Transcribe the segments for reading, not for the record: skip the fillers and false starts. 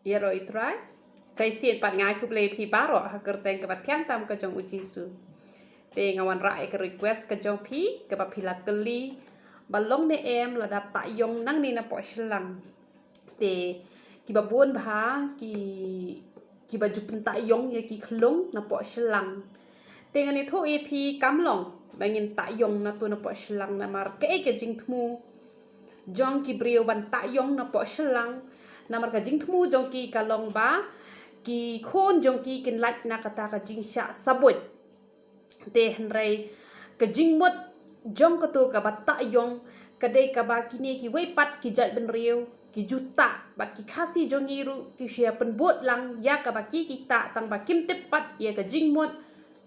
ya ro itrai sai siet pat ngai ku play pi baro ha kerteng ke batyang tam ke jong uji su te ngawan rai ke request ke jong pi ke ba pila keli balong ne em la dap ta yong nang ni na po shlang te ki ba bon bha ki ba jupen ta yong ye ki khlong na po shlang te ngani tho e pi kamlong bangin ta yong na tu na po shlang na mar ke jing thmu jong ki brio ban ta yong na po shlang na mar ka jing thmu jong ki kalong ba ki khon jong ki kin lach na kata ka jing sha sabut te henrei ka jing mot jong ka tu ka ba ta yong ka dei ka ba kini ki wei pat ki jat ben riu ki juta bat ki khasi jong iru ki sia pen bot lang ya ka ba ki ta tang ba kim tip pat ya ka jing mot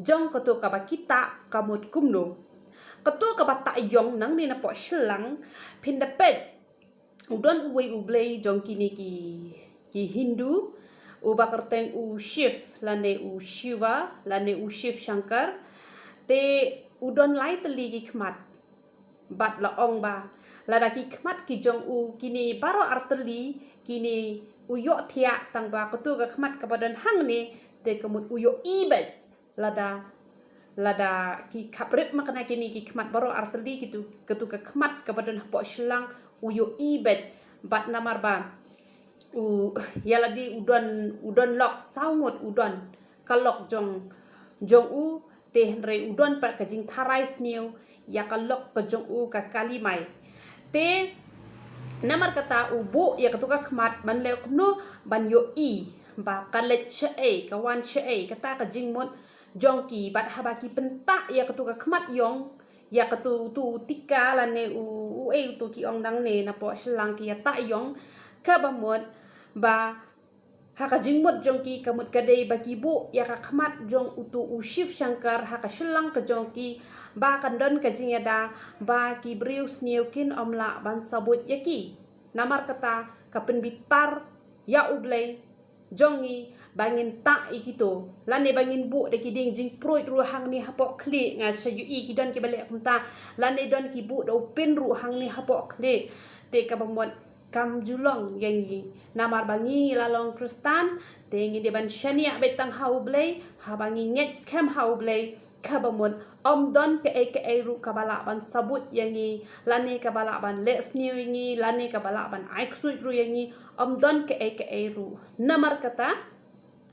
jong ka tu ka ba kita ka mot kumno ka tu ka ba ta yong nang ni na po shlang pin da pet udon uwe ublei jong kini ki Hindu u bakarteng u Shiv lane u Shiva lane u Shiv Shankar te udon lai teli ki khmat bat la ong ba lada ki khmat ki jong u kini baro arteli kini uyo thia tang ba ko tu ka khmat ka badan hang ni te kamut uyo ibet lada ki khaprep makana kini ki khmat baro arteli gitu ketu ka khmat ka badan po shlang uyo ibet bat namar ba yala di udon lok saungot udon kalok jong u te henrei udon pat ka jing tharai sniu ya kalok ka jong u ka kalimai te namar kata ubu ya katu ka khmat ban le kumno ban yo i ba kalet che e kawan che e kata ka jing mot jong ki bat haba ki penta ya katu ka khmat yong ya katu tu tika la ne u e tu ki ong dang ne na po shlang ki ya ta yong ka ba mot ba haka jingmut jong ki kamut kadei bagi bu ya ka khmat jong utu u Shiv Shankar haka shlang ka jong ki ba kandon ka jingada ba ki brius niukin omla ban sabut yaki namar kata ka penbitar ya ublei jongi bangin ta ikito lane bangin bu de ki ding jing proit ruhang ni hapok kli nga sayu i ki don ki bale kumta lane don ki bu do pin ruhang ni hapok kli te ka bamot kam julong yangi namar bangi lalong kristan tengi de ban shania betang haublei habangi nget scam haublei kabamon don ke e ru kabala ban sabut yangi lane kabala ban les new yangi lane kabala ban aiksut ru yangi don ke e ru namar kata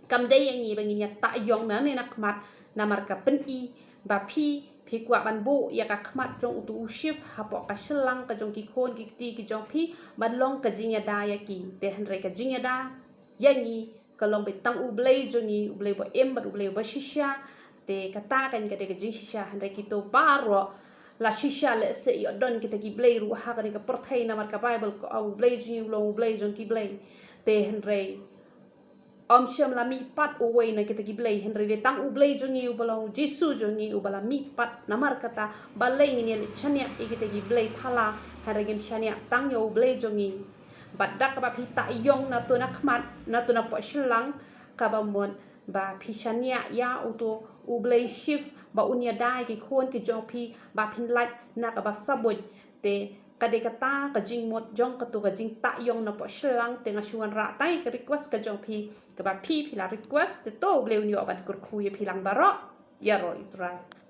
kam de yangi bangi nya ta yong na ne nakmat namar ka pen i ba pi kwa ban bu ya ka khmat jong utu Shiv hapo ka shlang ka jong ki khon ki ti ki jong phi ban long ka jing ya da ya ki te han re ka jing ya da yangi ka long be tang u blei jongi u blei bo em ba u blei ba shisha te ka ta kan ka te ka jing shisha han re ki to baro la shisha le se yo don ki te ki blei ru ha ka ni ka perthai na mar ka bible ko u blei jongi u long u blei jong ki blei te han re sham la mi pat uwe na kita ki blei henry de tang u blei jongi u balong jisu jongi u bala mi pat namar kata balai ngini le chania ikita ki blei thala haragin chania tang yo blei jongi badak ba pita yong na to na khmat na to na po shlang ka ba mon ba phishania ya uto u blei Shiv ba unya dai ki khon ki jong phi ba phin lak na ka ba saboy te kade kata ka jing mot jong ka tu ka jing ta yong na po shlang te nga shuan ra tai ka request ka jong phi ka ba phi la request te to bleu ni obat kur khu ye philang baro ya ro itrai